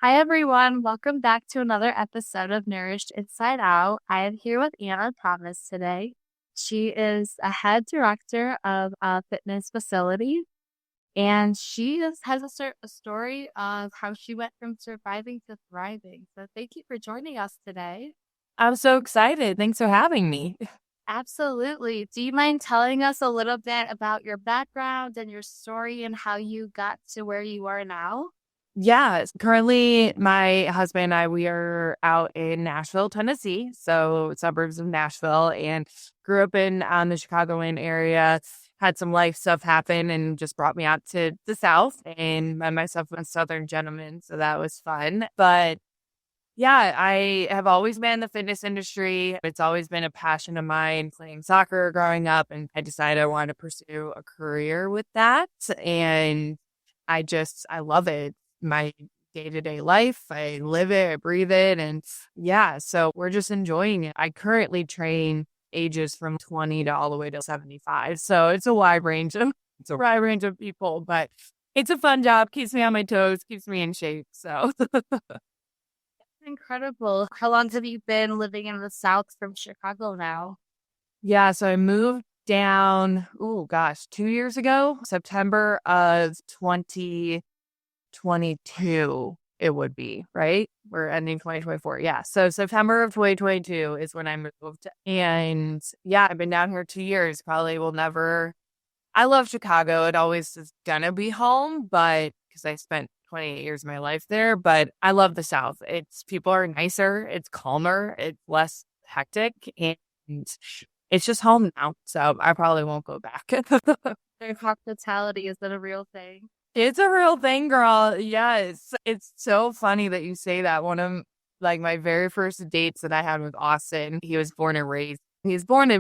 Hi, everyone. Welcome back to another episode of Nourished Inside Out. I am here with Anna Thomas today. She is a head director of a fitness facility, and has a story of how she went from surviving to thriving. So, thank you for joining us today. I'm so excited. Thanks for having me. Absolutely. Do you mind telling us a little bit about your background and your story and how you got to where you are now? Yeah, currently my husband and I, we are out in Nashville, Tennessee, so suburbs of Nashville, and grew up in the Chicagoland area. Had some life stuff happen and just brought me out to the South and met myself with a Southern gentleman, so that was fun. But yeah, I have always been in the fitness industry. It's always been a passion of mine playing soccer growing up, and I decided I wanted to pursue a career with that. And I love it. My day-to-day life, I live it, I breathe it. And yeah, so we're just enjoying it. I currently train ages from 20 to all the way to 75. So it's a wide range of people, but it's a fun job, keeps me on my toes, keeps me in shape. So Incredible. How long have you been living in the South from Chicago now? yeah, so I moved down, oh gosh, 2 years ago, September of 2022, it would be, right? We're ending 2024. Yeah. So September of 2022 is when I moved. And yeah, I've been down here 2 years. Probably will never, I love Chicago. It always is gonna be home, but because I spent 28 years of my life there, but I love the South. It's people are nicer, it's calmer, it's less hectic, and it's just home now. So I probably won't go back. Their hospitality, is that a real thing? It's a real thing, girl. Yes. It's so funny that you say that. One of like my very first dates that I had with Austin, he was born in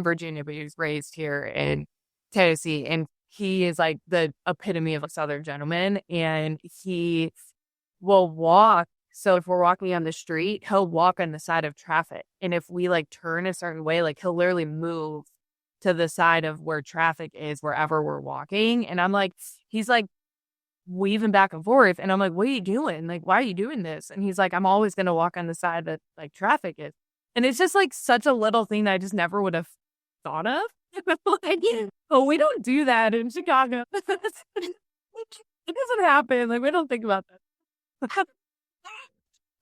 Virginia, but he was raised here in Tennessee. And he is like the epitome of a Southern gentleman. And he will walk. So if we're walking on the street, he'll walk on the side of traffic. And if we like turn a certain way, like he'll literally move to the side of where traffic is wherever we're walking. And I'm like, he's like, weaving back and forth. And I'm like, what are you doing? Like, why are you doing this? And he's like, I'm always going to walk on the side that like traffic is. And it's just like such a little thing that I just never would have thought of. Like, oh, we don't do that in Chicago. It doesn't happen. Like, we don't think about that.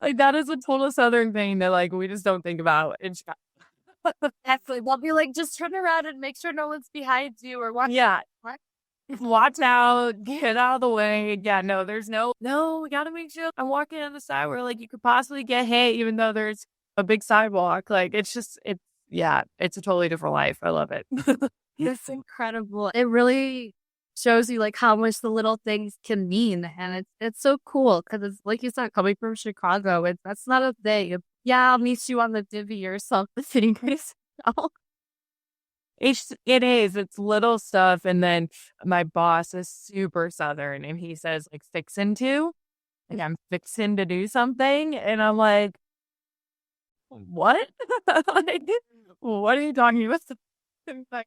Like, that is a total Southern thing that like we just don't think about in Chicago. Definitely. We'll be like, just turn around and make sure no one's behind you or what. Yeah. What? Watch out, get out of the way. Yeah, no, there's no, we gotta make sure I'm walking on the side where like you could possibly get hit, even though there's a big sidewalk. Like yeah, it's a totally different life. I love it. It's incredible. It really shows you like how much the little things can mean. And it's so cool because it's like you said, coming from Chicago, that's not a thing. Yeah, I'll meet you on the divvy or something. It is. It's little stuff. And then my boss is super Southern and he says like fixin' to. Like I'm fixing to do something. And I'm like, what? Like, what are you talking about? Like,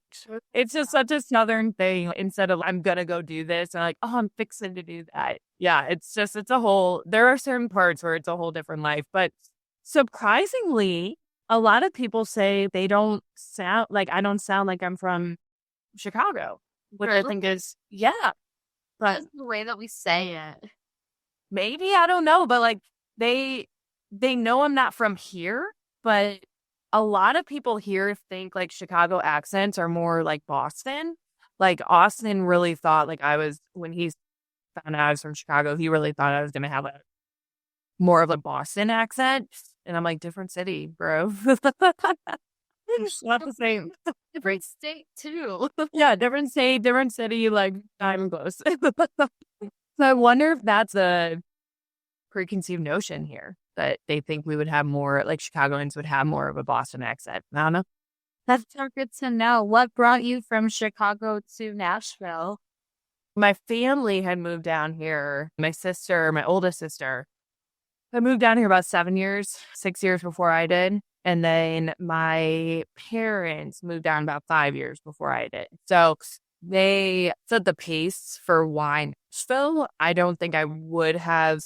it's just such a Southern thing. Instead of I'm gonna go do this, I'm like, oh, I'm fixing to do that. Yeah, it's a whole. There are certain parts where it's a whole different life, but surprisingly, a lot of people say they don't sound like I don't sound like I'm from Chicago, which I think is yeah, but Just the way that we say it. maybe I don't know, but like they they know I'm not from here, but a lot of people here think like Chicago accents are more like Boston. Like Austin really thought like I was when he found out I was from Chicago, he really thought I was gonna have a more of a Boston accent. And I'm like, different city, bro. It's not the same. Different state too. Yeah, different state, different city, like not even close. So I wonder if that's a preconceived notion here that they think we would have more, like Chicagoans would have more of a Boston accent. I don't know. That's so good to know. What brought you from Chicago to Nashville? My family had moved down here. My sister, my oldest sister, I moved down here about 7 years, 6 years before I did. And then my parents moved down about 5 years before I did. So they set the pace for why Nashville. I don't think I would have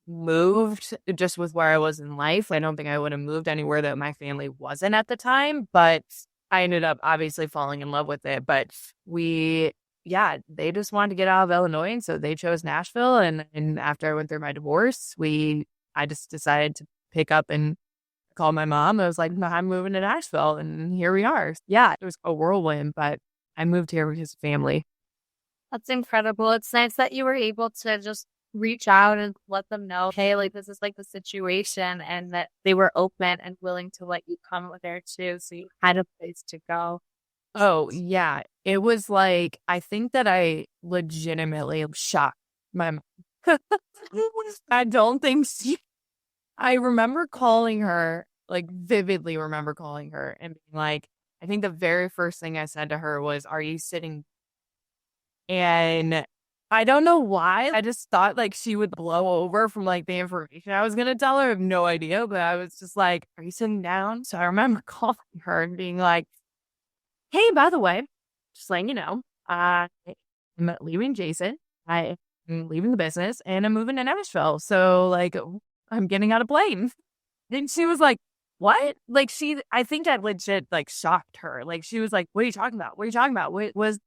moved just with where I was in life. I don't think I would have moved anywhere that my family wasn't at the time, but I ended up obviously falling in love with it. But they just wanted to get out of Illinois. And so they chose Nashville. And after I went through my divorce, I just decided to pick up and call my mom. I was like, "No, I'm moving to Nashville." And here we are. Yeah, it was a whirlwind, but I moved here with his family. That's incredible. It's nice that you were able to just reach out and let them know, hey, like this is like the situation, and that they were open and willing to let you come there too. So you had a place to go. Oh, yeah. It was like, I think that I legitimately shocked my mom. I don't think I remember calling her, like vividly remember calling her and being like, I think the very first thing I said to her was, "Are you sitting?" And I don't know why. I just thought like she would blow over from like the information I was going to tell her. I have no idea. But I was just like, "Are you sitting down?" So I remember calling her and being like, "Hey, by the way, just letting you know, I'm leaving Jason. I am leaving the business and I'm moving to Nashville. So like, I'm getting on a plane." And she was like, "What?" Like I think that legit like shocked her. Like she was like, "What are you talking about? What are you talking about? What was?"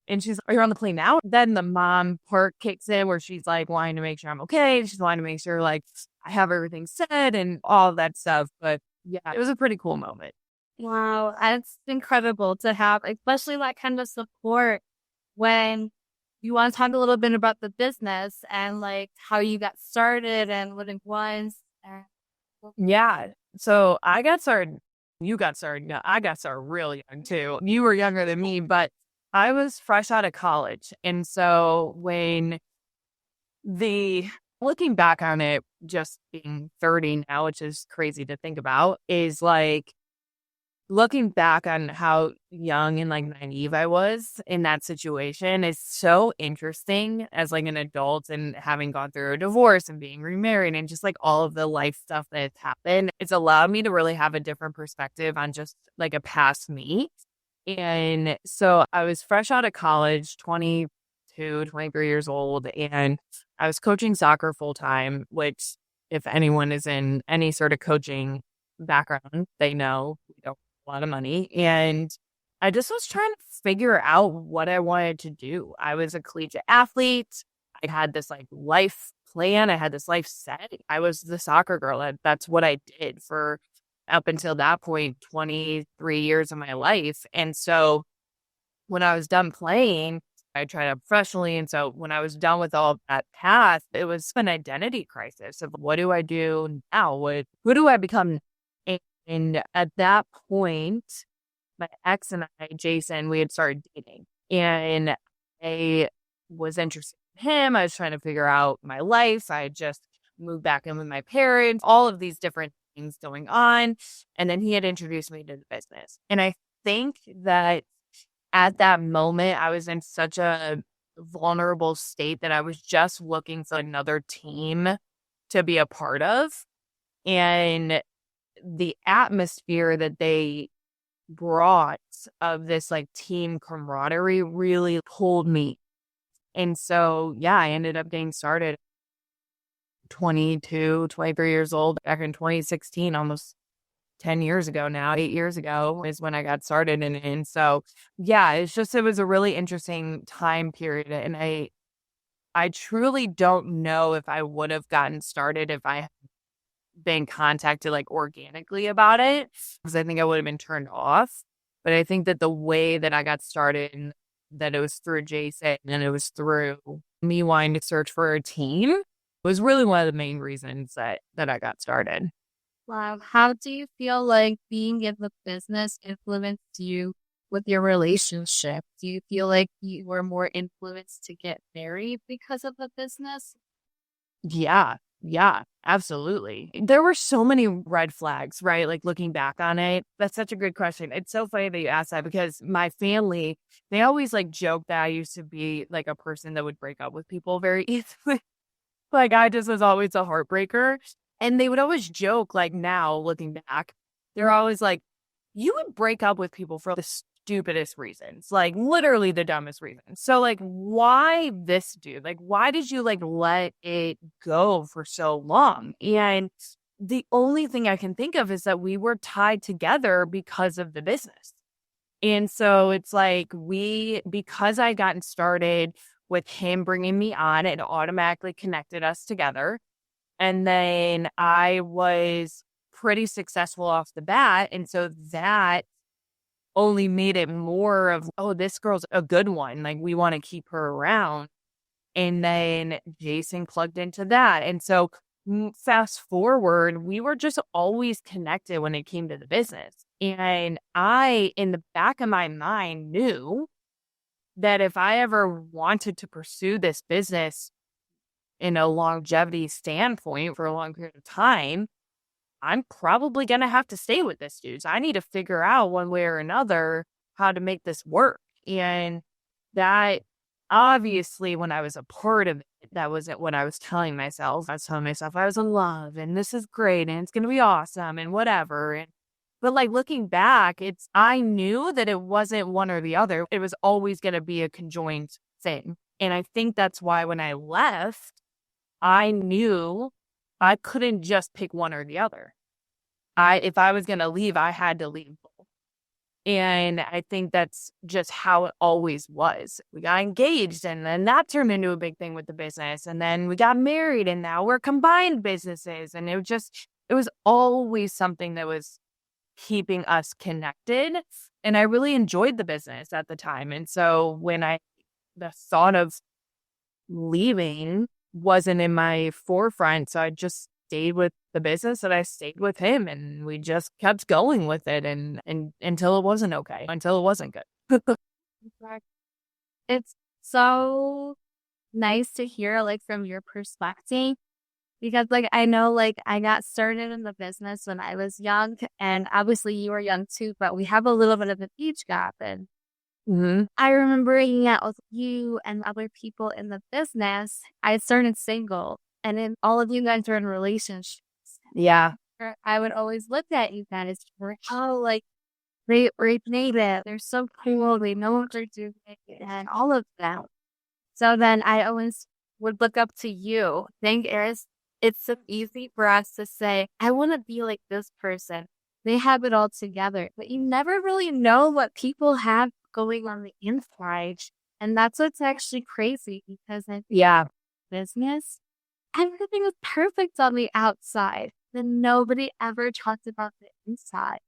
And she's, "Are you on the plane now?" Then the mom part kicks in where she's like wanting to make sure I'm okay. She's wanting to make sure like I have everything said and all of that stuff. But yeah, it was a pretty cool moment. Wow, that's incredible to have, especially that kind of support when you want to talk a little bit about the business and like how you got started and what it was. Yeah. So I got started, you got started. No, I got started really young too. You were younger than me, but I was fresh out of college. And so looking back on it, just being 30 now, which is crazy to think about, is like looking back on how young and like naive I was in that situation is so interesting as like an adult and having gone through a divorce and being remarried and just like all of the life stuff that has happened. It's allowed me to really have a different perspective on just like a past me. And so I was fresh out of college, 22, 23 years old, and I was coaching soccer full time, which if anyone is in any sort of coaching background, they know we don't have a lot of money. And I just was trying to figure out what I wanted to do. I was a collegiate athlete. I had this like life plan. I had this life set. I was the soccer girl. That's what I did for up until that point, 23 years of my life. And so when I was done playing, I tried out professionally. And so when I was done with all of that path, it was an identity crisis of what do I do now? Who do I become? And at that point, my ex and I, Jason, we had started dating. And I was interested in him. I was trying to figure out my life. I had just moved back in with my parents, all of these different things going on. And then he had introduced me to the business. And I think that at that moment, I was in such a vulnerable state that I was just looking for another team to be a part of. And the atmosphere that they brought of this like team camaraderie really pulled me. And so, yeah, I ended up getting started 22, 23 years old back in 2016, almost 10 years ago now, 8 years ago is when I got started. And so, yeah, it was a really interesting time period. And I truly don't know if I would have gotten started if I had been contacted like organically about it, because I think I would have been turned off. But I think that the way that I got started, that it was through Jason and it was through me wanting to search for a team, was really one of the main reasons that I got started. Wow. How do you feel like being in the business influenced you with your relationship? Do you feel like you were more influenced to get married because of the business? Yeah. Yeah, absolutely. There were so many red flags, right? Like looking back on it. That's such a good question. It's so funny that you asked that because my family, they always like joke that I used to be like a person that would break up with people very easily. Like I just was always a heartbreaker. And they would always joke, like now looking back, they're always like, you would break up with people for the stupidest reasons, like literally the dumbest reasons. So like, why this dude? Like, why did you like let it go for so long? And the only thing I can think of is that we were tied together because of the business. And so it's like because I gotten started with him bringing me on, it automatically connected us together. And then I was pretty successful off the bat. And so that only made it more of, oh, this girl's a good one. Like, we want to keep her around. And then Jason plugged into that. And so fast forward, we were just always connected when it came to the business. And I, in the back of my mind, knew that if I ever wanted to pursue this business in a longevity standpoint for a long period of time, I'm probably going to have to stay with this dude. So I need to figure out one way or another how to make this work. And that obviously, when I was a part of it, that wasn't what I was telling myself. I was telling myself I was in love and this is great and it's going to be awesome and whatever. But like looking back, I knew that it wasn't one or the other. It was always going to be a conjoined thing. And I think that's why when I left, I knew I couldn't just pick one or the other. If I was going to leave, I had to leave both. And I think that's just how it always was. We got engaged and then that turned into a big thing with the business. And then we got married and now we're combined businesses. And it was always something that was keeping us connected. And I really enjoyed the business at the time. And so when the thought of leaving wasn't in my forefront, so I just stayed with the business and I stayed with him and we just kept going with it and until it wasn't okay, until it wasn't good. It's so nice to hear, like, from your perspective, because, like, I know, like, I got started in the business when I was young, and obviously you were young too, but we have a little bit of an age gap. And I remember hanging out with you and other people in the business. I started single, and then all of you guys were in relationships. Yeah. I would always look at you guys for how, like, they made it. They're so cool. They know what they're doing and all of that. So then I always would look up to you. Think, Eris, it's so easy for us to say, I want to be like this person. They have it all together. But you never really know what people have going on the inside. And that's what's actually crazy, because in business, everything is perfect on the outside. Then nobody ever talks about the inside.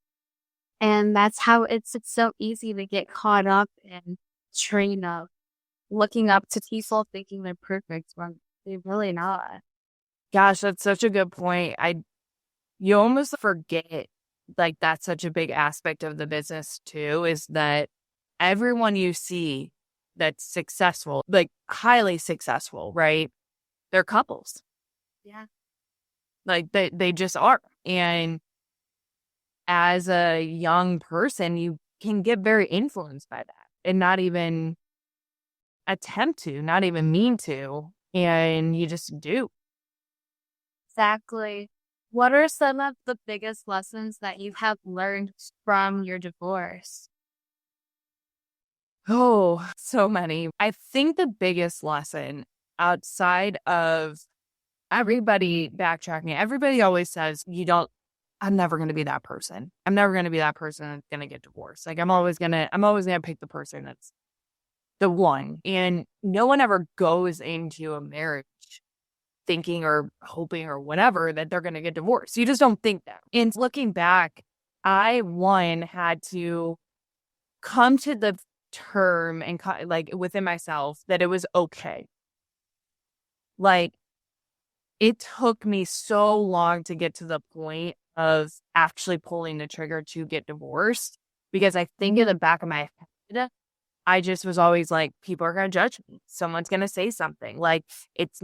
And that's how it's so easy to get caught up in train of looking up to people thinking they're perfect when they're really not. Gosh, that's such a good point. You almost forget, like, that's such a big aspect of the business too, is that everyone you see that's successful, like highly successful, right? They're couples. Yeah. Like they just are. And as a young person, you can get very influenced by that and not even attempt to, not even mean to. And you just do. Exactly. What are some of the biggest lessons that you have learned from your divorce? Oh, so many. I think the biggest lesson outside of everybody backtracking, everybody always says, I'm never going to be that person. I'm never going to be that person that's going to get divorced. Like I'm always going to pick the person that's the one. And no one ever goes into a marriage thinking or hoping or whatever that they're going to get divorced. You just don't think that. And looking back, I had to come to the term and like within myself that it was okay. Like it took me so long to get to the point of actually pulling the trigger to get divorced, because I think in the back of my head, I just was always like, people are going to judge me. Someone's going to say something. Like, it's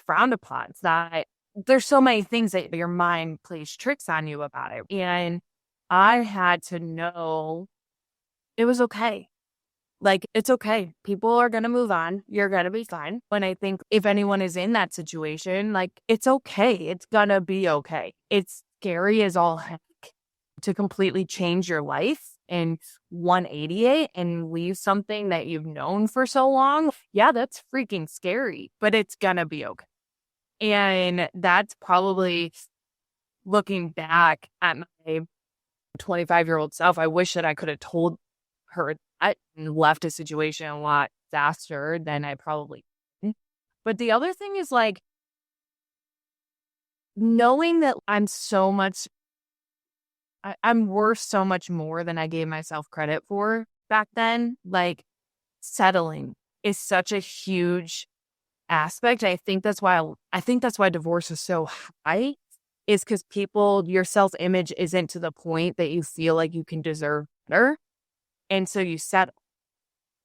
frowned upon. It's not, there's so many things that your mind plays tricks on you about it. And I had to know it was okay. Like, it's okay. People are going to move on. You're going to be fine. When I think if anyone is in that situation, like, it's okay. It's going to be okay. It's scary as all heck to completely change your life. and 180 it and leave something that you've known for so long, yeah, that's freaking scary, but it's gonna be okay. And that's probably, looking back at my 25-year-old self, I wish that I could have told her that and left a situation a lot faster than I probably did. But the other thing is like knowing that I'm worth so much more than I gave myself credit for back then. Like settling is such a huge aspect. I think that's why divorce is so high, is because your self-image isn't to the point that you feel like you can deserve better. And so you settle.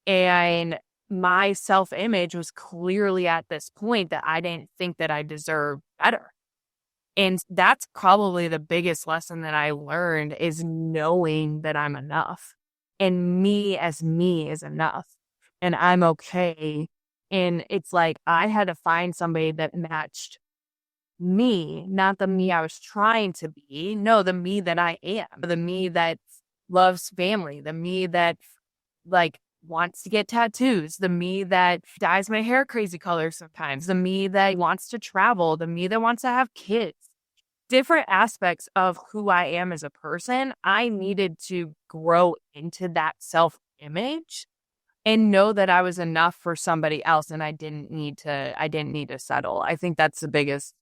And my self-image was clearly at this point that I didn't think that I deserved better. And that's probably the biggest lesson that I learned, is knowing that I'm enough. And me is enough. And I'm okay. And it's like I had to find somebody that matched me, not the me I was trying to be. No, the me that I am, the me that loves family, the me that like wants to get tattoos, the me that dyes my hair crazy colors sometimes, the me that wants to travel, the me that wants to have kids. Different aspects of who I am as a person. I needed to grow into that self-image and know that I was enough for somebody else, and I didn't need to settle. I think that's the biggest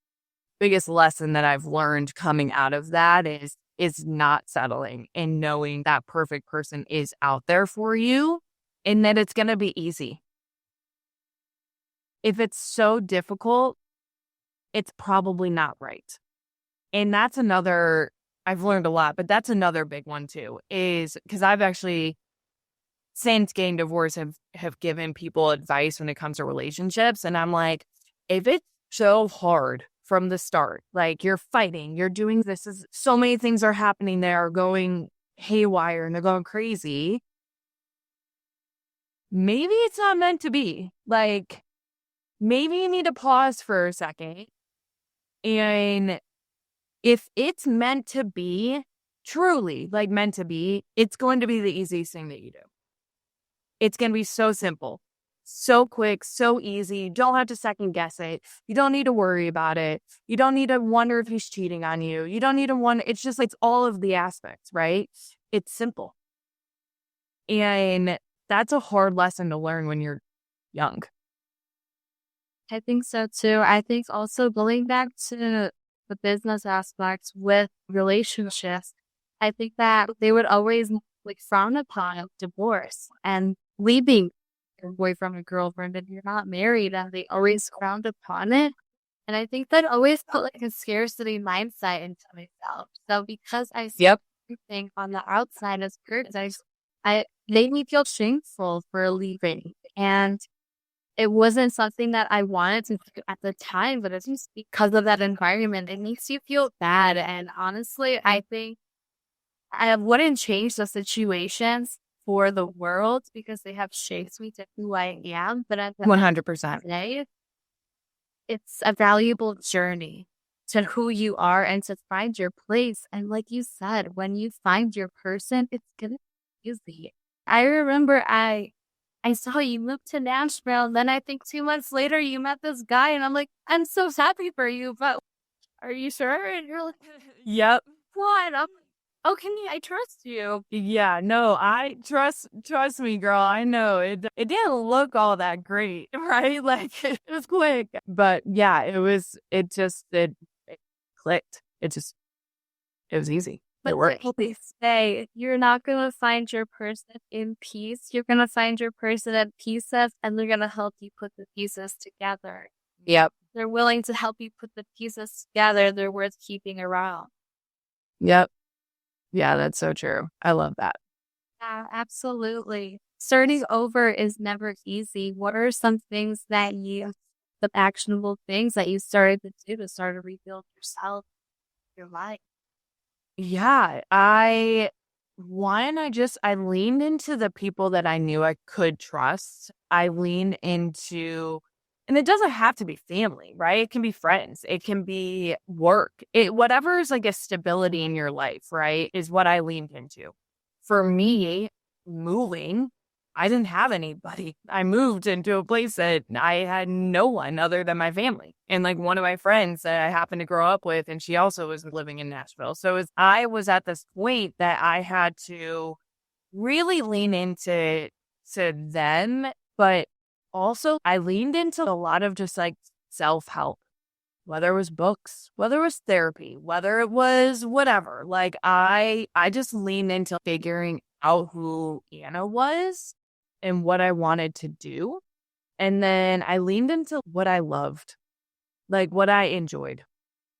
lesson that I've learned coming out of that is not settling and knowing that perfect person is out there for you and that it's going to be easy. If it's so difficult, it's probably not right. And that's another, I've learned a lot, but that's another big one too, is because I've actually, since getting divorced, have given people advice when it comes to relationships. And I'm like, if it's so hard from the start, like you're fighting, you're doing this, so many things are happening that are going haywire and they're going crazy, maybe it's not meant to be. Like, maybe you need to pause for a second. And if it's meant to be, truly like meant to be, it's going to be the easiest thing that you do. It's going to be so simple, so quick, so easy. You don't have to second guess it. You don't need to worry about it. You don't need to wonder if he's cheating on you. You don't need to wonder. It's just like all of the aspects, right? It's simple. And that's a hard lesson to learn when you're young. I think so too. I think also going back to the business aspects with relationships, I think that they would always like frown upon divorce and leaving your boyfriend or girlfriend if you're not married, and they always frowned upon it. And I think that always put like a scarcity mindset into myself. So because I see Yep. everything on the outside as good, I made me feel shameful for leaving. And it wasn't something that I wanted to do at the time, but it's just because of that environment, it makes you feel bad. And honestly, I think I wouldn't change the situations for the world because they have shaped me to who I am. But at the end 100%. of the day, it's a valuable journey to who you are and to find your place. And like you said, when you find your person, it's going to be easy. I remember I saw you move to Nashville. Then I think 2 months later, you met this guy, and I'm like, I'm so happy for you, but are you sure? And you're like, Yep. what? I'm like, oh, I trust you. Yeah, no, I trust me, girl. I know it didn't look all that great, right? Like it was quick. But yeah, it clicked. It was easy. It worked. But they say you're not going to find your person in peace. You're going to find your person in pieces, and they're going to help you put the pieces together. Yep. They're willing to help you put the pieces together. They're worth keeping around. Yep. Yeah, that's so true. I love that. Yeah, absolutely. Starting over is never easy. What are some actionable things that you started to do to start to rebuild yourself, your life? Yeah, I leaned into the people that I knew I could trust. I leaned into, and it doesn't have to be family, right? It can be friends. It can be work. Whatever is like a stability in your life, right? Is what I leaned into. for me, moving, I didn't have anybody. I moved into a place that I had no one other than my family. And like one of my friends that I happened to grow up with, and she also was living in Nashville. So as I was at this point that I had to really lean into them, but also I leaned into a lot of just like self-help, whether it was books, whether it was therapy, whether it was whatever. Like I just leaned into figuring out who Anna was and what I wanted to do. And then I leaned into what I loved, like what I enjoyed,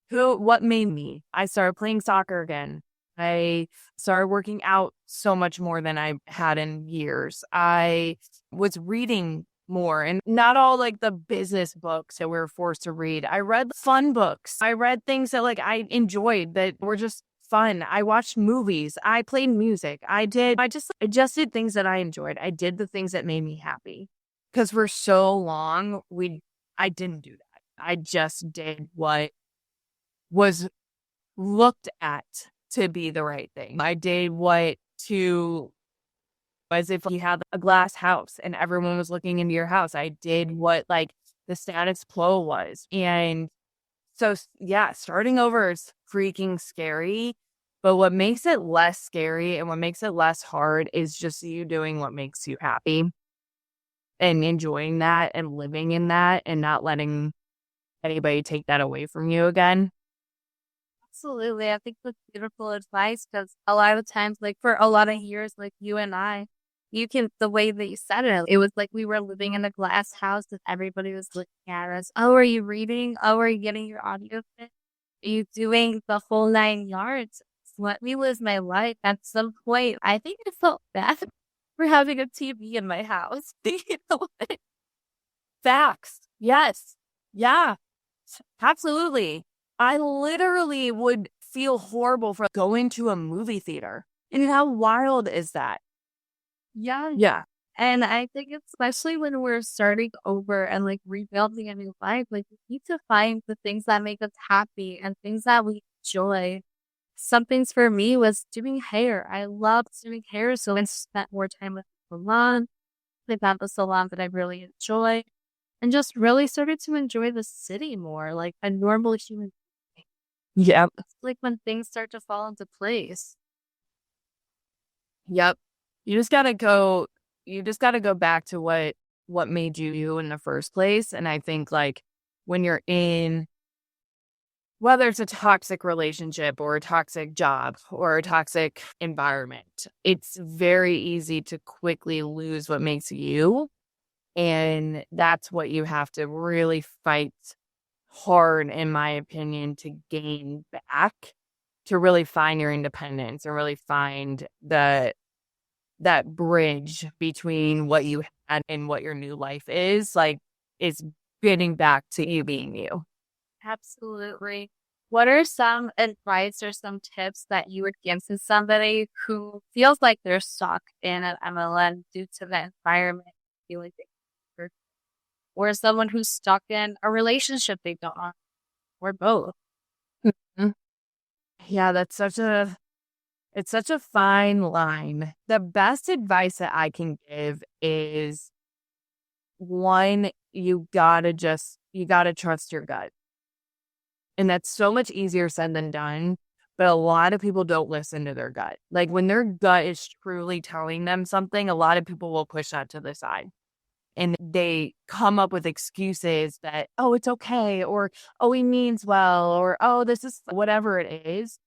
what made me. I started playing soccer again. I started working out so much more than I had in years. I was reading more, and not all like the business books that we were forced to read. I read fun books. I read things that like I enjoyed that were just fun. I watched movies. I played music. I just did things that I enjoyed. I did the things that made me happy. Because for so long, I didn't do that. I just did what was looked at to be the right thing. I did as if you had a glass house and everyone was looking into your house. I did what like the status quo was. And so, yeah, starting over is freaking scary. But what makes it less scary and what makes it less hard is just you doing what makes you happy and enjoying that and living in that and not letting anybody take that away from you again. Absolutely. I think that's beautiful advice because a lot of times, like for a lot of years, like you and I, the way that you said it was like we were living in a glass house and everybody was looking at us. Oh, are you reading? Oh, are you getting your audio fit? Are you doing the whole 9 yards? Let me live my life. At some point, I think I felt bad for having a TV in my house. You know what? Facts. Yes. Yeah. Absolutely. I literally would feel horrible for going to a movie theater. And how wild is that? Yeah. Yeah. And I think especially when we're starting over and like rebuilding a new life, like we need to find the things that make us happy and things that we enjoy. Some things for me was doing hair. I loved doing hair, so I spent more time with the salon. I found the salon that I really enjoy and just really started to enjoy the city more, like a normal human being. Yep. It's like when things start to fall into place. Yep. You just gotta go back to what made you in the first place. And I think like when you're in, whether it's a toxic relationship or a toxic job or a toxic environment, it's very easy to quickly lose what makes you. And that's what you have to really fight hard, in my opinion, to gain back, to really find your independence and really find that bridge between what you had and what your new life is. Like, is getting back to you being you. Absolutely. What are some advice or some tips that you would give to somebody who feels like they're stuck in an MLM due to the environment, feel like or someone who's stuck in a relationship they don't want, or both? Mhm. Yeah, it's such a fine line. The best advice that I can give is one, you gotta trust your gut. And that's so much easier said than done. But a lot of people don't listen to their gut. Like when their gut is truly telling them something, a lot of people will push that to the side. And they come up with excuses that, oh, it's okay, or oh, he means well, or oh, this is whatever it is.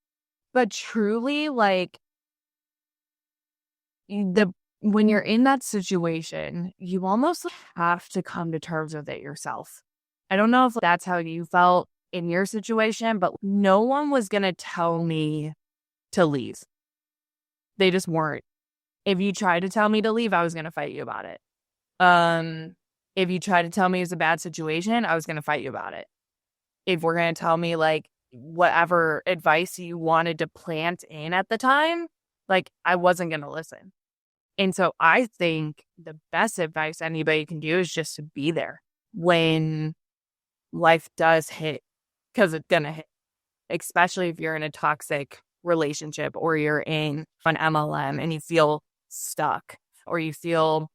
But truly, like when you're in that situation, you almost have to come to terms with it yourself. I don't know if that's how you felt in your situation, but no one was going to tell me to leave. They just weren't. If you tried to tell me to leave, I was going to fight you about it. If you tried to tell me it was a bad situation, I was going to fight you about it. If we're going to tell me like whatever advice you wanted to plant in at the time, like I wasn't going to listen. And so I think the best advice anybody can do is just to be there when life does hit, because it's going to hit, especially if you're in a toxic relationship or you're in an MLM and you feel stuck or you feel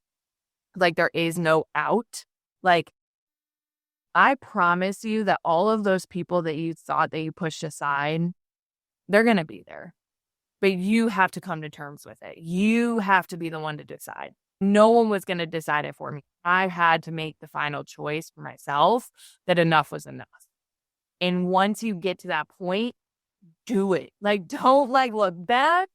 like there is no out, like I promise you that all of those people that you thought that you pushed aside, they're going to be there. But you have to come to terms with it. You have to be the one to decide. No one was going to decide it for me. I had to make the final choice for myself that enough was enough. And once you get to that point, do it. Like, don't like look back.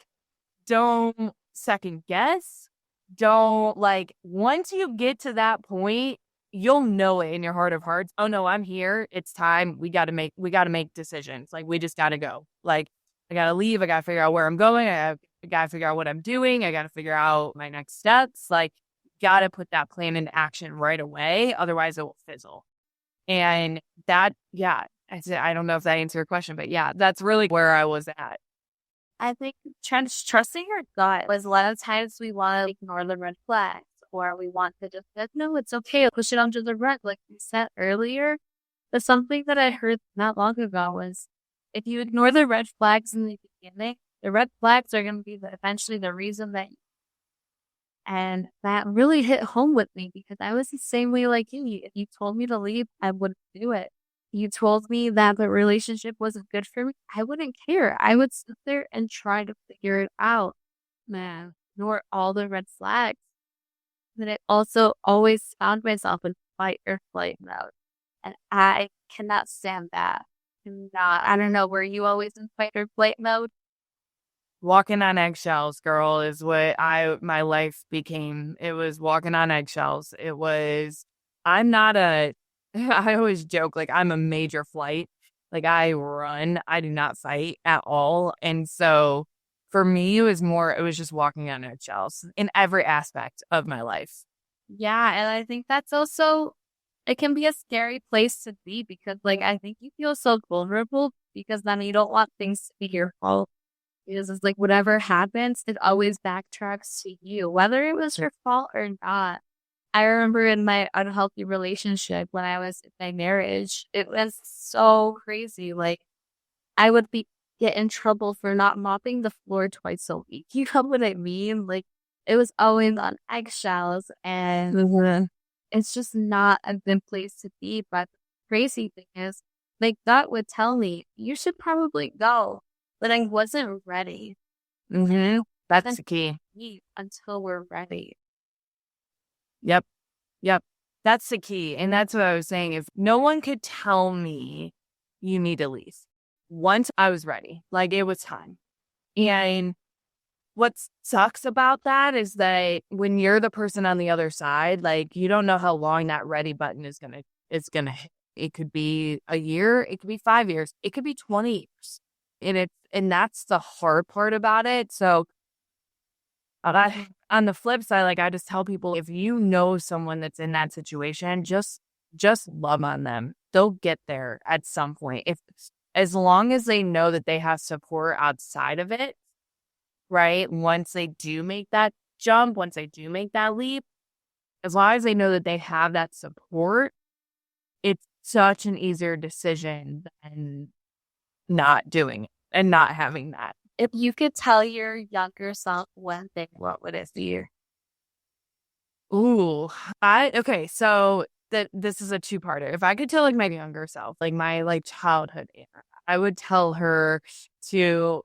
Don't second guess. Don't like, once you get to that point, you'll know it in your heart of hearts. Oh no, I'm here. It's time. We got to make decisions. Like, we just got to go. Like, I got to leave. I got to figure out where I'm going. I got to figure out what I'm doing. I got to figure out my next steps. Like, got to put that plan into action right away. Otherwise it will fizzle. And that, yeah, I don't know if that answered your question, but yeah, that's really where I was at. I think trusting your gut was a lot of times we want to ignore the red flags or we want to just say, no, it's okay. Push it under the rug. Like you said earlier, but something that I heard not long ago was if you ignore the red flags in the beginning, the red flags are going to be eventually the reason that and that really hit home with me because I was the same way like you. If you told me to leave, I wouldn't do it. You told me that the relationship wasn't good for me, I wouldn't care. I would sit there and try to figure it out. Man, ignore all the red flags. But I also always found myself in fight or flight mode. And I cannot stand that. I don't know, were you always in fight or flight mode? Walking on eggshells, girl, is what my life became. It was walking on eggshells. It was, I'm not a, I always joke, like I'm a major flight. Like I run, I do not fight at all. And so for me, it was just walking on eggshells in every aspect of my life. Yeah, and I think that's also, it can be a scary place to be because, like, I think you feel so vulnerable because then you don't want things to be your fault. Because it's like whatever happens, it always backtracks to you, whether it was your fault or not. I remember in my unhealthy relationship when I was in my marriage, it was so crazy. Like I would get in trouble for not mopping the floor twice a week. You know what I mean? Like it was always on eggshells and it's just not a good place to be. But the crazy thing is, like God would tell me, you should probably go. But I wasn't ready. That's the key. Until we're ready. Yep. Yep. That's the key. And that's what I was saying. If no one could tell me you need to leave. Once I was ready, like it was time. And what sucks about that is that when you're the person on the other side, like you don't know how long that ready button is gonna hit. It could be a year, it could be 5 years, it could be 20 years. And that's the hard part about it. So on the flip side, like I just tell people, if you know someone that's in that situation, just love on them. They'll get there at some point. As long as they know that they have support outside of it, right? Once they do make that jump, once they do make that leap, as long as they know that they have that support, it's such an easier decision than not doing it and not having that. If you could tell your younger self one thing, what would it be? Ooh, okay. So this is a two-parter. If I could tell like my younger self, like my like childhood Anna, I would tell her to,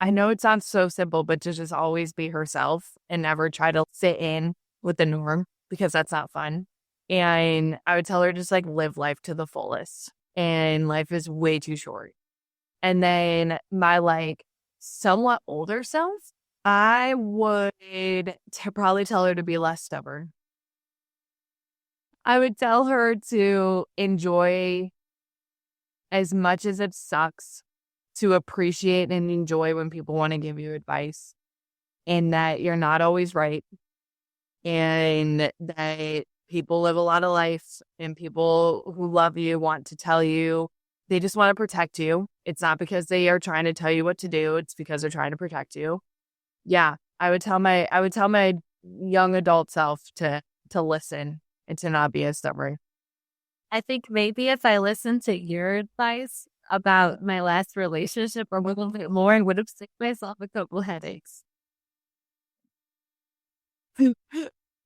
I know it sounds so simple, but to just always be herself and never try to fit in with the norm because that's not fun. And I would tell her just like live life to the fullest. And life is way too short. And then my like somewhat older self, I would probably tell her to be less stubborn. I would tell her to enjoy as much as it sucks, to appreciate and enjoy when people want to give you advice and that you're not always right and that people live a lot of life and people who love you want to tell you. They just want to protect you. It's not because they are trying to tell you what to do. It's because they're trying to protect you. Yeah, I would tell my young adult self to listen and to not be as stubborn. I think maybe if I listened to your advice, about my last relationship or a little bit more, I would have sick myself a couple headaches. Maybe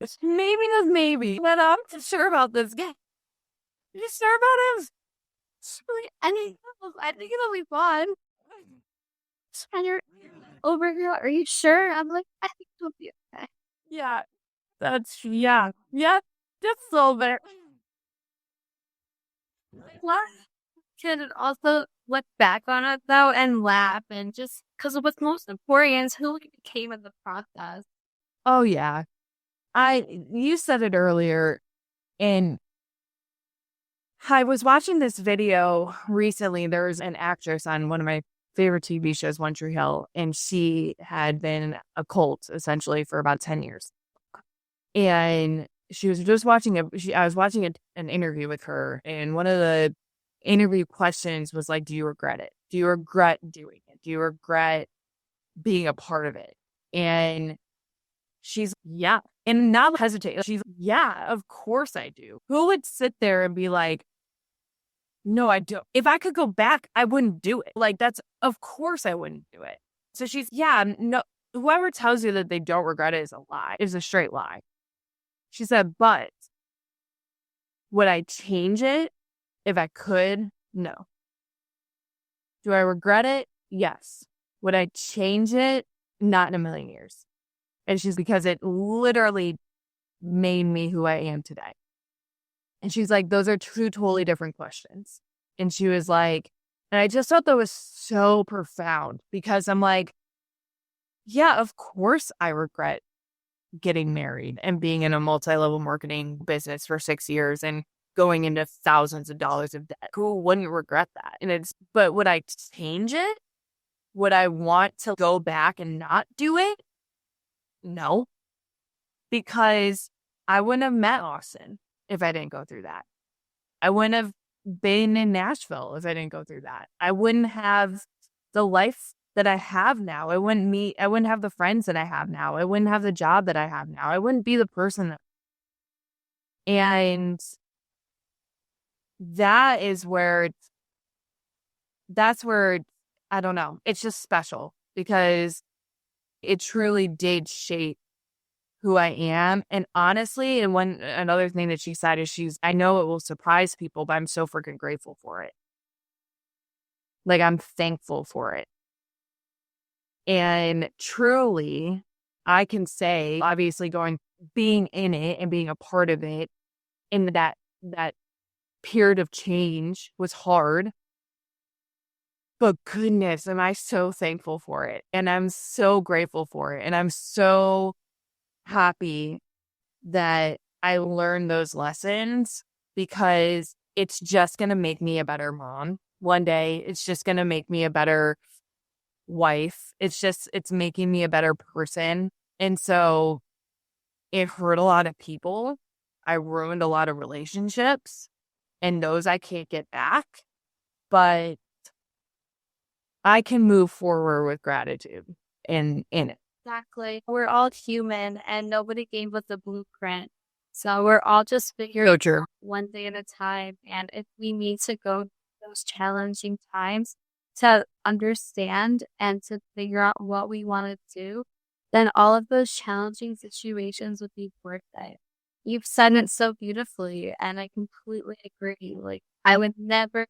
that's maybe, but I'm not sure about this guy. You sure about him? I think it'll be fun. And you're over here. Are you sure? I'm like, I think it'll be okay. Yeah, yeah, just a little bit. Can also look back on it though and laugh and just because what's most important is who we became in the process. Oh yeah, you said it earlier, and I was watching this video recently. There's an actress on one of my favorite TV shows, One Tree Hill, and she had been a cult essentially for about 10 years. And she was just watching I was watching an interview with her, and one of the interview questions was like, do you regret it? Do you regret doing it? Do you regret being a part of it? And she's, yeah. And not hesitate. She's, yeah, of course I do. Who would sit there and be like, no, I don't. If I could go back, I wouldn't do it. Like, of course I wouldn't do it. So she's, yeah, no, whoever tells you that they don't regret it is a lie, is a straight lie. She said, but would I change it if I could? No. Do I regret it? Yes. Would I change it? Not in a million years. And she's, because it literally made me who I am today. And she's like, those are two totally different questions. And she was like, and I just thought that was so profound because I'm like, yeah, of course I regret getting married and being in a multi-level marketing business for 6 years and going into thousands of dollars of debt. Who wouldn't regret that? But would I change it? Would I want to go back and not do it? No, because I wouldn't have met Austin if I didn't go through that. I wouldn't have been in Nashville if I didn't go through that. I wouldn't have the life that I have now. I wouldn't have the friends that I have now. I wouldn't have the job that I have now. I wouldn't be the person and that's where, I don't know. It's just special because it truly did shape who I am. And honestly, and another thing that she said is I know it will surprise people, but I'm so freaking grateful for it. Like, I'm thankful for it. And truly, I can say, obviously being in it and being a part of it in that period of change was hard. But goodness, am I so thankful for it. And I'm so grateful for it. And I'm so happy that I learned those lessons because it's just going to make me a better mom one day. It's just going to make me a better wife. It's making me a better person. And so it hurt a lot of people. I ruined a lot of relationships, and those I can't get back, but I can move forward with gratitude in it. Exactly. We're all human and nobody gave us a blueprint. So we're all just figuring it out one day at a time. And if we need to go through those challenging times to understand and to figure out what we want to do, then all of those challenging situations would be worth it. You've said it so beautifully, and I completely agree. Like, I would never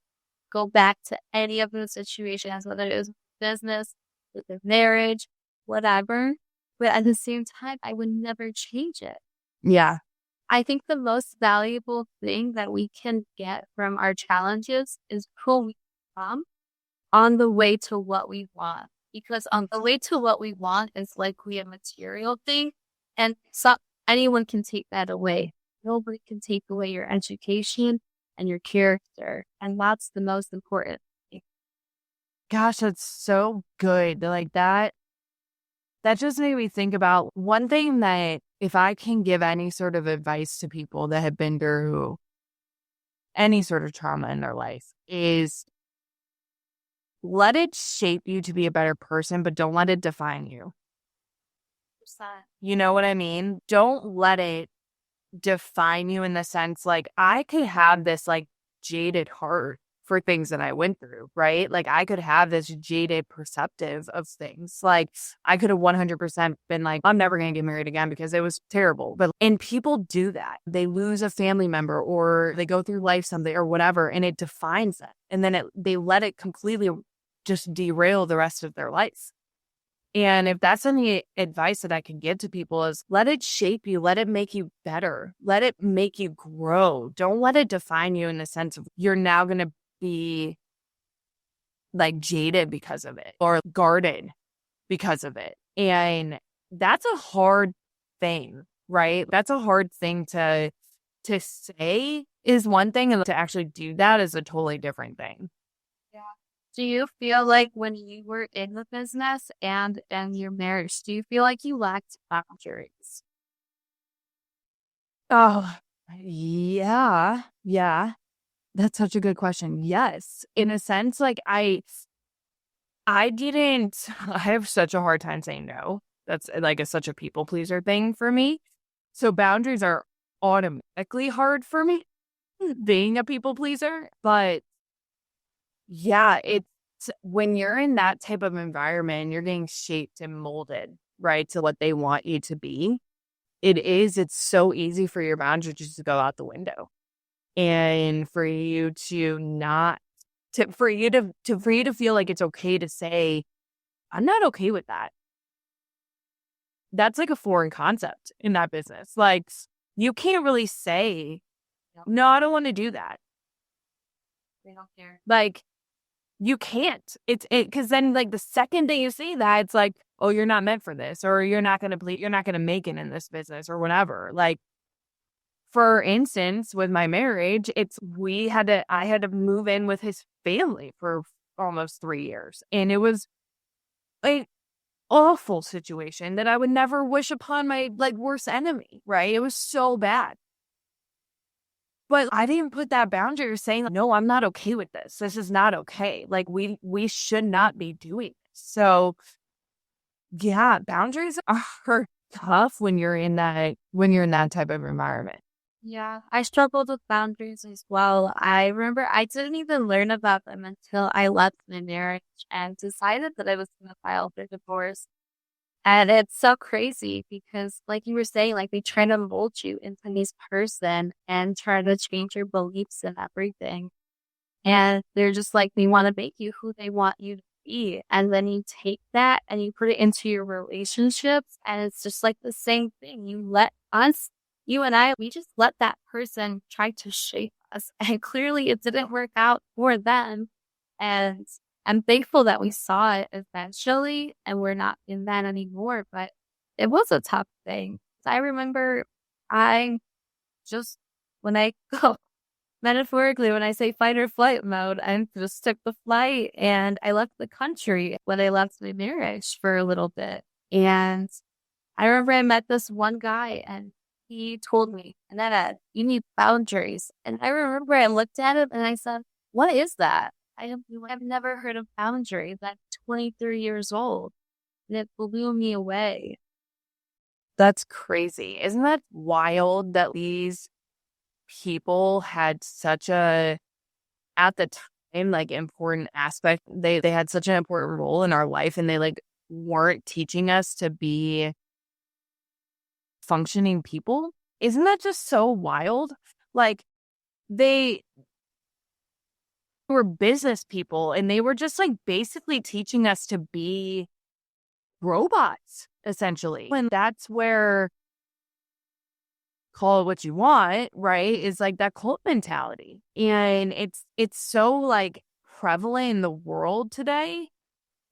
go back to any of those situations, whether it was business, with a marriage, whatever. But at the same time, I would never change it. Yeah. I think the most valuable thing that we can get from our challenges is who we become on the way to what we want. Because on the way to what we want is likely a material thing. And so anyone can take that away. Nobody can take away your education and your character. And that's the most important thing. Gosh, that's so good. Like that just made me think about one thing that if I can give any sort of advice to people that have been through any sort of trauma in their life is let it shape you to be a better person, but don't let it define you. You know what I mean? Don't let it define you in the sense like I could have this like jaded heart for things that I went through, right? Like I could have this jaded perceptive of things. Like I could have 100% been like, I'm never going to get married again because it was terrible. And people do that. They lose a family member or they go through life something or whatever, and it defines them. And then they let it completely just derail the rest of their life. And if that's any advice that I can give to people is let it shape you, let it make you better, let it make you grow. Don't let it define you in the sense of you're now going to be like jaded because of it or guarded because of it. And that's a hard thing, right? That's a hard thing to say is one thing, and to actually do that is a totally different thing. Yeah. Do you feel like when you were in the business and your marriage, do you feel like you lacked boundaries? Oh, yeah. Yeah. That's such a good question. Yes. In a sense, like I didn't, I have such a hard time saying no. That's like such a people pleaser thing for me. So boundaries are automatically hard for me being a people pleaser. But yeah, it's when you're in that type of environment, you're getting shaped and molded, right, to what they want you to be. It's so easy for your boundaries just to go out the window and for you to not for you to feel like it's okay to say, I'm not okay with that. That's like a foreign concept in that business. Like you can't really say, Yep. no, I don't want to do that. They don't care. Like you can't. Because then like the second that you say that, it's like, oh, you're not meant for this, or you're not gonna make it in this business or whatever. Like for instance, with my marriage, I had to move in with his family for almost 3 years. And it was an awful situation that I would never wish upon my like worst enemy, right? It was so bad. But I didn't put that boundary of saying, no, I'm not okay with this. This is not okay. Like we should not be doing this. So yeah, boundaries are tough when you're in that type of environment. Yeah, I struggled with boundaries as well. I remember I didn't even learn about them until I left my marriage and decided that I was going to file for divorce. And it's so crazy because, like you were saying, like they try to mold you into this person and try to change your beliefs and everything. And they're just like, they want to make you who they want you to be. And then you take that and you put it into your relationships. And it's just like the same thing. You and I, we just let that person try to shape us. And clearly it didn't work out for them. And I'm thankful that we saw it eventually and we're not in that anymore. But it was a tough thing. I remember I just, when I go, metaphorically, when I say fight or flight mode, I just took the flight and I left the country when I left my marriage for a little bit. And I remember I met this one guy and he told me, Annette, you need boundaries. And I remember I looked at him and I said, what is that? I've never heard of boundaries. I'm 23 years old. And it blew me away. That's crazy. Isn't that wild that these people had such a, at the time, like important aspect? They had such an important role in our life, and they like weren't teaching us to be functioning people. Isn't that just so wild? Like they were business people and they were just like basically teaching us to be robots, essentially. And that's where, call it what you want, right, is like that cult mentality. And it's so like prevalent in the world today.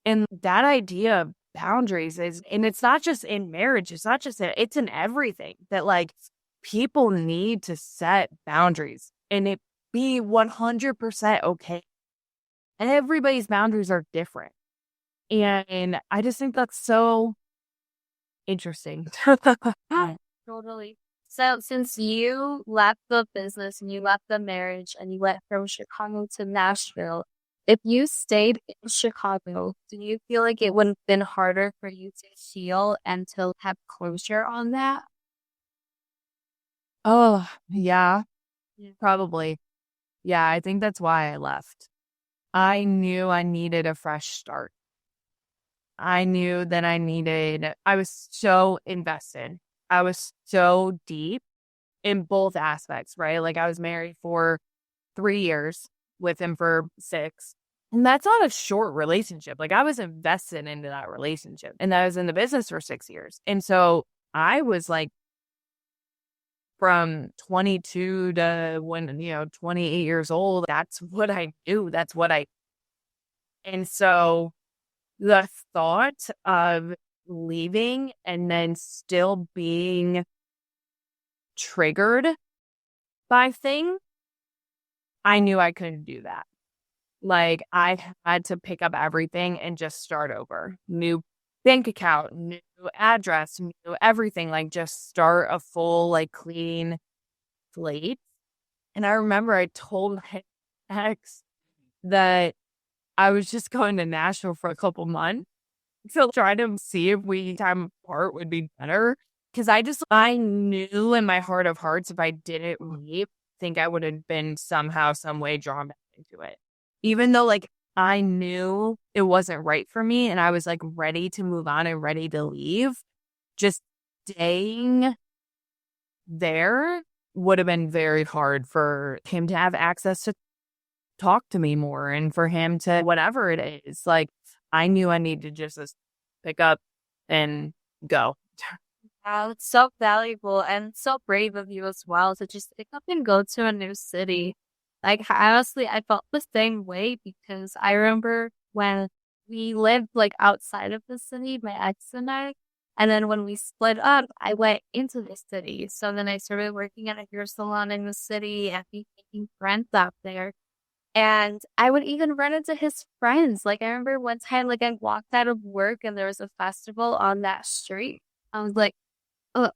And that idea of boundaries is, and it's not just in marriage, it's not just it's in everything, that like people need to set boundaries and it be 100% okay. And everybody's boundaries are different. And I just think that's so interesting. Totally. So since you left the business and you left the marriage and you went from Chicago to Nashville, if you stayed in Chicago, do you feel like it would have been harder for you to heal and to have closure on that? Oh, yeah, Yeah. probably. Yeah, I think that's why I left. I knew I needed a fresh start. I knew that I was so invested. I was so deep in both aspects, right? Like I was married for 3 years, with him for 6. And that's not a short relationship. Like I was invested into that relationship, and I was in the business for 6 years. And so I was like, from 22 to 28 years old, that's what I do. And so the thought of leaving and then still being triggered by things, I knew I couldn't do that. Like I had to pick up everything and just start over. New bank account, new address, new everything, like just start a full, like clean slate. And I remember I told my ex that I was just going to Nashville for a couple months to try to see if time apart would be better. Because I knew in my heart of hearts, if I didn't leave, I think I would have been somehow, some way drawn back into it. Even though like I knew it wasn't right for me and I was like ready to move on and ready to leave, just staying there would have been very hard for him to have access to talk to me more and for him to whatever it is. Like I knew I needed to just pick up and go. Wow, it's so valuable and so brave of you as well to just pick up and go to a new city. Like, honestly, I felt the same way because I remember when we lived like outside of the city, my ex and I. And then when we split up, I went into the city. So then I started working at a hair salon in the city and making friends out there. And I would even run into his friends. Like, I remember one time, like, I walked out of work and there was a festival on that street. I was like, oh,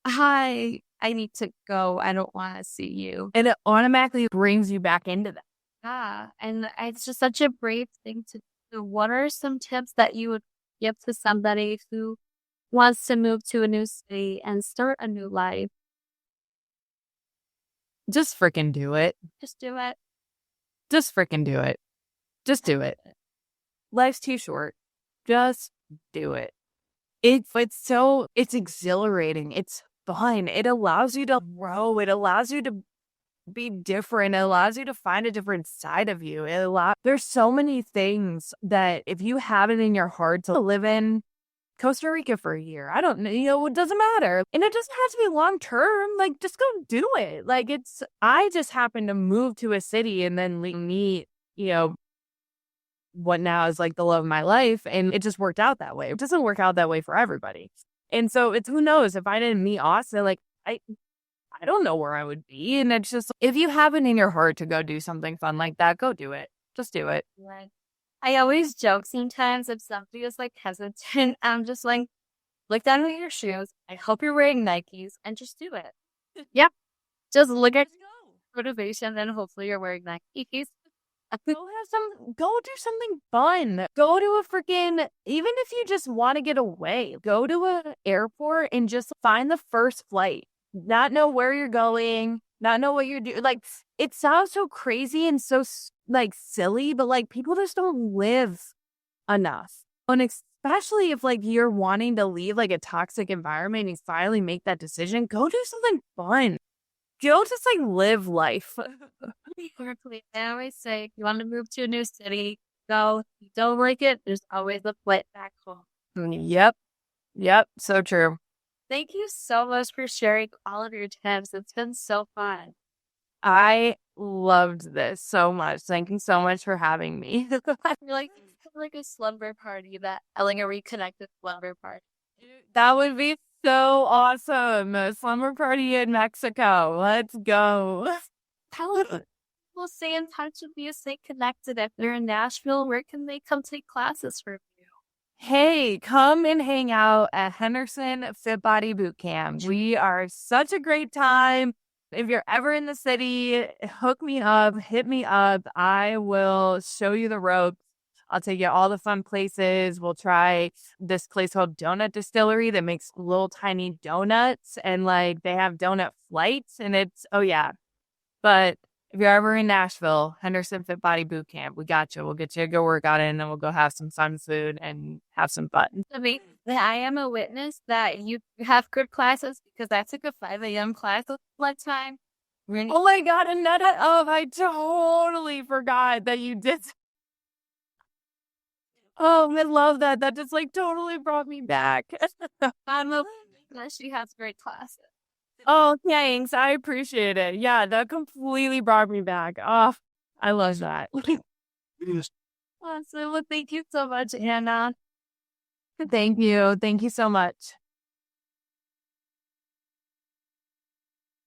hi, I need to go. I don't want to see you. And it automatically brings you back into that. Yeah. And it's just such a brave thing to do. What are some tips that you would give to somebody who wants to move to a new city and start a new life? Just freaking do it. Just do it. Just freaking do it. Just do it. Life's too short. Just do it. It's exhilarating. It's fun. It allows you to grow. It allows you to be different. It allows you to find a different side of you. There's so many things that if you have it in your heart to live in Costa Rica for a year, I don't know, it doesn't matter. And it doesn't have to be long term. Like, just go do it. Like, I just happened to move to a city and then meet, what now is like the love of my life. And it just worked out that way. It doesn't work out that way for everybody. And so who knows, if I didn't meet Austin, like, I don't know where I would be. And it's just, if you have it in your heart to go do something fun like that, go do it. Just do it. Right. I always joke sometimes if somebody is like hesitant, I'm just like, look down at your shoes. I hope you're wearing Nikes and just do it. Yep. Just look at motivation and hopefully you're wearing Nikes. Go do something fun. Go to a freaking, even if you just want to get away, go to an airport and just find the first flight. Not know where you're going, not know what you're doing. Like, it sounds so crazy and so like silly, but like people just don't live enough. And especially if like you're wanting to leave like a toxic environment and you finally make that decision, go do something fun. Go just like live life. Exactly. I always say, if you want to move to a new city, go. If you don't like it, there's always a flight back home. Yep. So true. Thank you so much for sharing all of your tips. It's been so fun. I loved this so much. Thank you so much for having me. You're like a slumber party, like a reconnected slumber party. That would be so awesome. A slumber party in Mexico. Let's go. We'll stay in touch with you, stay connected. If they're in Nashville, where can they come take classes from you? Hey, come and hang out at Henderson Fit Body Bootcamp. We are such a great time. If you're ever in the city, hook me up, hit me up. I will show you the ropes. I'll take you all the fun places. We'll try this place called Donut Distillery that makes little tiny donuts, and like they have donut flights, and oh yeah. But if you're ever in Nashville, Henderson Fit Body Boot Camp, we got you. We'll get you a good workout in, and then we'll go have some sun food and have some fun. I mean, I am a witness that you have good classes because I took a 5 a.m. class one time. Really? Oh my God, Annetta. Oh, I totally forgot that you did. Oh, I love that. That just like totally brought me back. I'm a witness. She has great classes. Oh, thanks. I appreciate it. Yeah, that completely brought me back. Oh, I love that. Awesome. Well, thank you so much, Anna. Thank you. Thank you so much.